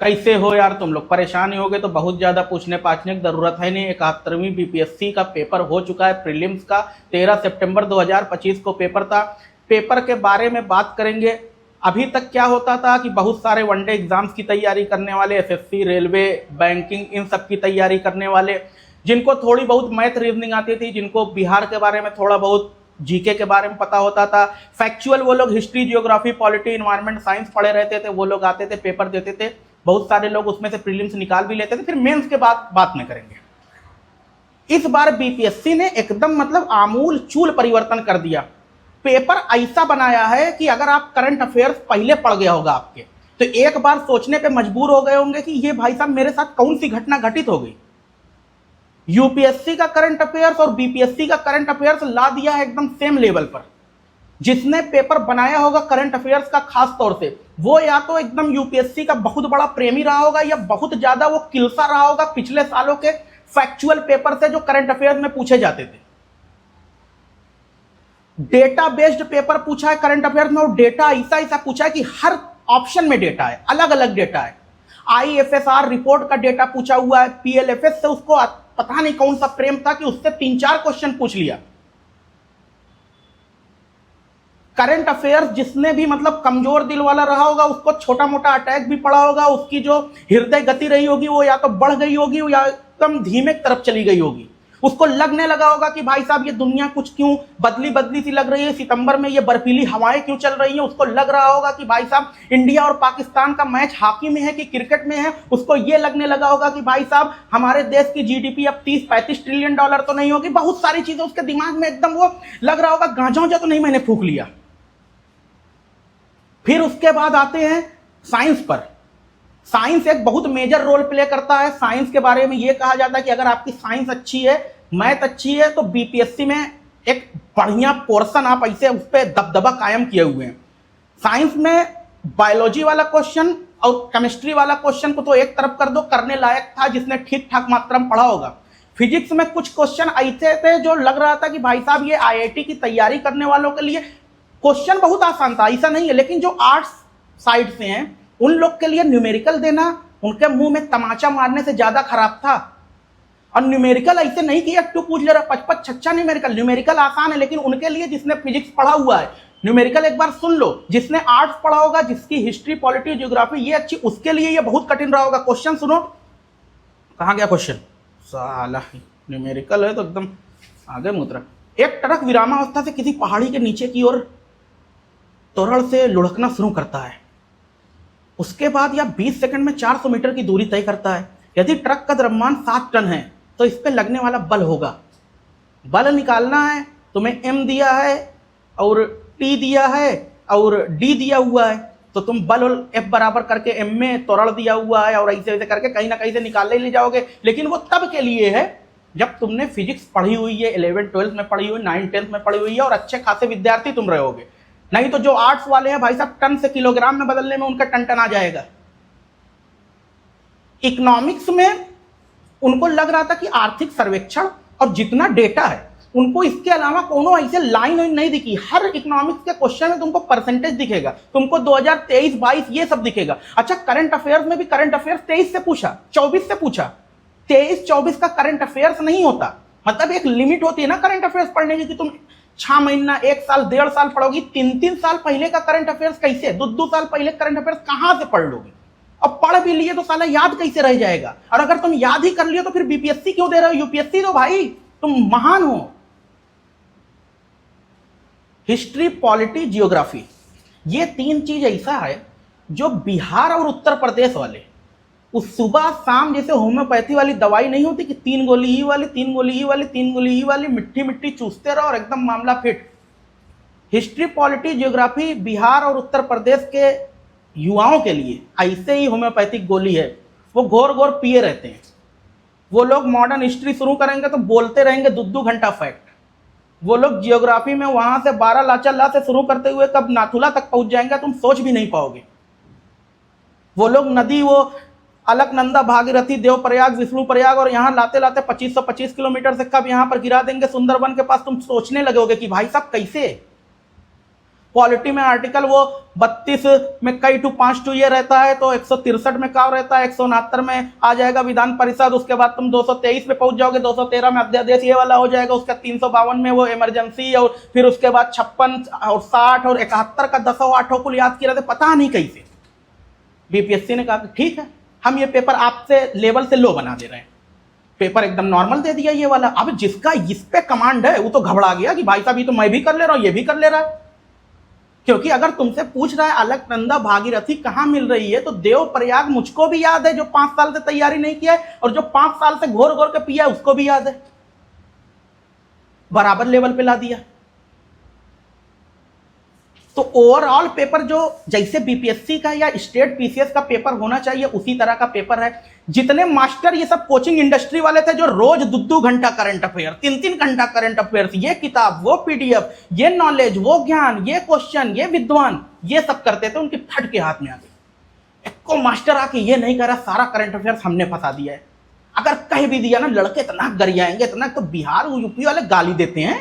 कैसे हो यार, तुम लोग परेशान ही होगे तो बहुत ज़्यादा पूछने पाछने की ज़रूरत है नहीं। 71वीं बीपीएससी का पेपर हो चुका है, प्रीलिम्स का। 13 सितंबर 2025 को पेपर था। पेपर के बारे में बात करेंगे। अभी तक क्या होता था कि बहुत सारे वनडे एग्जाम्स की तैयारी करने वाले, एसएससी, रेलवे, बैंकिंग, इन सब की तैयारी करने वाले, जिनको थोड़ी बहुत मैथ रीजनिंग आती थी, जिनको बिहार के बारे में थोड़ा बहुत, जीके के बारे में पता होता था, फैक्चुअल वो लोग history, geography, polity, environment, science पढ़े रहते थे, वो लोग आते थे, पेपर देते थे। बहुत सारे लोग उसमें से प्रीलिम्स निकाल भी लेते थे। फिर मेंस के बात में करेंगे। इस बार बीपीएससी ने एकदम मतलब आमूल चूल परिवर्तन कर दिया। पेपर ऐसा बनाया है कि अगर आप करंट अफेयर्स पहले पढ़ गया होगा आपके, तो एक बार सोचने पे मजबूर हो गए होंगे कि ये भाई साहब मेरे साथ कौन सी घटना घटित हो गई। यूपीएससी का करंट अफेयर्स और बीपीएससी का करंट अफेयर्स ला दिया है एकदम सेम लेवल पर। जिसने पेपर बनाया होगा करंट अफेयर्स का खास तौर से, वो या तो एकदम यूपीएससी का बहुत बड़ा प्रेमी रहा होगा, या बहुत ज्यादा वो किलसा रहा होगा पिछले सालों के फैक्चुअल पेपर से जो करंट अफेयर्स में पूछे जाते थे। डेटा बेस्ड पेपर पूछा है करंट अफेयर्स में, और डेटा ऐसा ऐसा पूछा है कि हर ऑप्शन में डेटा है, अलग अलग डेटा है। आईएफएसआर रिपोर्ट का डेटा पूछा हुआ है। पीएलएफएस से उसको पता नहीं कौन सा प्रेम था कि उससे 3-4 क्वेश्चन पूछ लिया। करंट अफेयर्स जिसने भी मतलब कमजोर दिल वाला रहा होगा, उसको छोटा मोटा अटैक भी पड़ा होगा, उसकी जो हृदय गति रही होगी वो या तो बढ़ गई होगी या एकदम धीमे तरफ चली गई होगी। उसको लगने लगा होगा कि भाई साहब ये दुनिया कुछ क्यों बदली बदली सी लग रही है, सितंबर में ये बर्फीली हवाएं क्यों चल रही हैं। उसको लग रहा होगा कि भाई साहब इंडिया और पाकिस्तान का मैच हॉकी में है कि क्रिकेट में है। उसको ये लगने लगा होगा कि भाई साहब हमारे देश की जीडीपी अब 30-35 ट्रिलियन डॉलर तो नहीं होगी। बहुत सारी चीजें उसके दिमाग में एकदम वो लग रहा होगा, गांजा तो नहीं मैंने फूंक लिया। फिर उसके बाद आते हैं साइंस पर। साइंस एक बहुत मेजर रोल प्ले करता है। साइंस के बारे में यह कहा जाता है कि अगर आपकी साइंस अच्छी है, मैथ अच्छी है, तो बीपीएससी में एक बढ़िया पोर्शन आप ऐसे उस पर दबदबा कायम किए हुए हैं। साइंस में बायोलॉजी वाला क्वेश्चन और केमिस्ट्री वाला क्वेश्चन को तो एक तरफ कर दो, करने लायक था जिसने ठीक ठाक मात्रा में पढ़ा होगा। फिजिक्स में कुछ क्वेश्चन ऐसे थे जो लग रहा था कि भाई साहब ये आईआईटी की तैयारी करने वालों के लिए क्वेश्चन बहुत आसान था, ऐसा नहीं है। लेकिन जो आर्ट्स साइड से हैं उन लोग के लिए न्यूमेरिकल देना उनके मुंह में तमाचा मारने से ज्यादा खराब था। और न्यूमेरिकल ऐसे नहीं कि 2 पूछ ले रहा, 55-56 न्यूमेरिकल आसान है, लेकिन उनके लिए जिसने फिजिक्स पढ़ा हुआ है, न्यूमेरिकल एक बार सुन लो, जिसने आर्ट्स पढ़ा होगा, जिसकी हिस्ट्री, पॉलिटी, ज्योग्राफी ये अच्छी, उसके लिए ये बहुत कठिन रहा होगा। क्वेश्चन सुनो, कहाँ गया क्वेश्चन, साला न्यूमेरिकल है तो एकदम आगे मुद्रा। एक ट्रक विरामावस्था से किसी पहाड़ी के नीचे की ओर तोरड़ से लुढ़कना शुरू करता है। उसके बाद यह 20 सेकंड में 400 मीटर की दूरी तय करता है। यदि ट्रक का द्रव्यमान 7 टन है तो इस पर लगने वाला बल होगा। बल निकालना है, तुम्हें m दिया है और t दिया है और d दिया हुआ है, तो तुम बल और f बराबर करके m में त्वरण दिया हुआ है और ऐसे ऐसे करके कहीं ना कहीं से निकाल ले जाओगे। लेकिन वो तब के लिए है जब तुमने फिजिक्स पढ़ी हुई है, 11th-12th में पढ़ी हुई, 9th-10th में पढ़ी हुई है और अच्छे खासे विद्यार्थी तुम रहोगे। नहीं तो जो आर्ट्स वाले हैं भाई साहब, टन से किलोग्राम में बदलने में उनका टन आ जाएगा। इकोनॉमिक्स में उनको लग रहा था कि आर्थिक सर्वेक्षण और जितना डेटा है, उनको इसके अलावा कोनो ऐसे लाइन नहीं दिखी। हर इकोनॉमिक्स के क्वेश्चन में तुमको परसेंटेज दिखेगा, तुमको 2023-22 ये सब दिखेगा। अच्छा, करंट अफेयर्स में भी करंट अफेयर्स 23 से पूछा, 24 से पूछा। 23-24 का करंट अफेयर्स नहीं होता। मतलब एक लिमिट होती है ना करंट अफेयर्स पढ़ने की, कि तुम 6 महीना, 1 साल, 1.5 साल पढ़ोगी। 3-3 साल पहले का करंट अफेयर्स कैसे, 2-2 साल पहले करंट अफेयर्स कहां से पढ़ लोगे। अब पढ़ भी लिए तो साला याद कैसे रह जाएगा। और अगर तुम याद ही कर लियो तो फिर बीपीएससी क्यों दे रहे हो। यूपीएससी दो भाई, तुम महान हो। हिस्ट्री, पॉलिटी, जियोग्राफी, ये 3 चीज ऐसा है जो बिहार और उत्तर प्रदेश वाले, उस सुबह शाम जैसे होम्योपैथी वाली दवाई नहीं होती कि 3 गोली ही वाली, 3 गोली ही वाली, 3 गोली ही वाली, मिट्टी मिट्टी चूसते रहो और एकदम मामला fit. History, polity, geography Bihar और उत्तर प्रदेश के युवाओं के लिए ऐसे ही होम्योपैथिक गोली है। वो घोर घोर पिए रहते हैं। वो लोग मॉडर्न हिस्ट्री शुरू करेंगे तो बोलते रहेंगे 2-2 घंटा फैक्ट। वो लोग जियोग्राफी में वहां से 12 लाचल्ला से शुरू करते हुए कब नाथुला तक पहुंच जाएंगे तुम सोच भी नहीं पाओगे। वो लोग नदी, वो अलकनंदा, भागीरथी, देवप्रयाग, विष्णुप्रयाग और यहाँ लाते लाते 2525 किलोमीटर से कब यहाँ पर गिरा देंगे सुंदरबन के पास, तुम सोचने लगोगे कि भाई साहब कैसे। पॉलिटी में आर्टिकल वो 32 में कई टू 5 टू ये रहता है, तो 163 में क्या रहता है, 169 में आ जाएगा विधान परिषद, उसके बाद तुम 223 पे पहुंच जाओगे, 213 में अध्यादेश ये वाला हो जाएगा, उसका 352 में वो इमरजेंसी, और फिर उसके बाद 56 और 60 और 71 का 10 और 8 को याद किया, पता नहीं कैसे बीपीएससी ने कहा कि ठीक है हम ये पेपर आपसे लेवल से लो बना दे रहे हैं, पेपर एकदम नॉर्मल दे दिया ये वाला। अब जिसका इस पे कमांड है वो तो घबरा गया कि भाई साहब ये तो मैं भी कर ले रहा हूं, ये भी कर ले रहा है। क्योंकि अगर तुमसे पूछ रहा है अलकनंदा भागीरथी कहां मिल रही है, तो देव प्रयाग मुझको भी याद है जो 5 साल से तैयारी नहीं किया है, और जो 5 साल से घोर घोर के पिया है उसको भी याद है, बराबर लेवल पे ला दिया। तो ओवरऑल पेपर जो जैसे बीपीएससी का या स्टेट पीसीएस का पेपर होना चाहिए उसी तरह का पेपर है। जितने मास्टर ये सब कोचिंग इंडस्ट्री वाले थे जो रोज 2-2 घंटा करंट अफेयर, 3-3 घंटा करंट अफेयर्स, ये किताब वो पीडीएफ, ये नॉलेज वो ज्ञान, ये क्वेश्चन ये विद्वान, ये सब करते थे, उनके फट के हाथ में आ गई। एक को मास्टर आके ये नहीं करा, सारा करंट अफेयर्स हमने फंसा दिया है। अगर कह भी दिया ना लड़के इतना गरियाएंगे, इतना, तो बिहार यूपी वाले गाली देते हैं,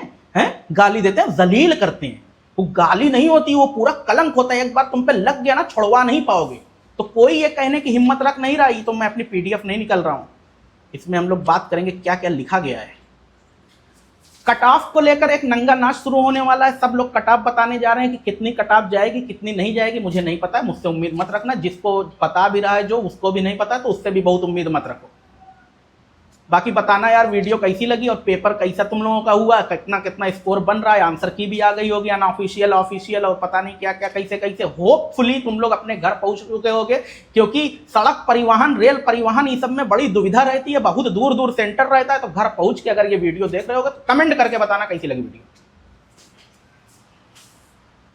गाली देते हैं, जलील करते हैं। वो गाली नहीं होती, वो पूरा कलंक होता है, एक बार तुम पे लग गया ना छुड़वा नहीं पाओगे। तो कोई ये कहने की हिम्मत रख नहीं रहा, तो मैं अपनी पीडीएफ नहीं निकल रहा हूं, इसमें हम लोग बात करेंगे क्या क्या लिखा गया है। कट ऑफ को लेकर एक नंगा नाच शुरू होने वाला है, सब लोग कट ऑफ बताने जा रहे हैं कि कितनी कट ऑफ जाएगी कितनी नहीं जाएगी, मुझे नहीं पता है, मुझसे उम्मीद मत रखना। जिसको पता भी रहा है जो, उसको भी नहीं पता, तो उससे भी बहुत उम्मीद मत रखो। बाकी बताना यार वीडियो कैसी लगी और पेपर कैसा तुम लोगों का हुआ, कितना कितना स्कोर बन रहा है, आंसर की भी आ गई होगी, अनऑफिशियल ऑफिशियल और पता नहीं क्या क्या कैसे कैसे। होपफुली तुम लोग अपने घर पहुंच चुके होगे, क्योंकि सड़क परिवहन, रेल परिवहन, ये सब में बड़ी दुविधा रहती है, बहुत दूर दूर सेंटर रहता है। तो घर पहुंच के अगर ये वीडियो देख रहे होगे तो कमेंट करके बताना कैसी लगी वीडियो।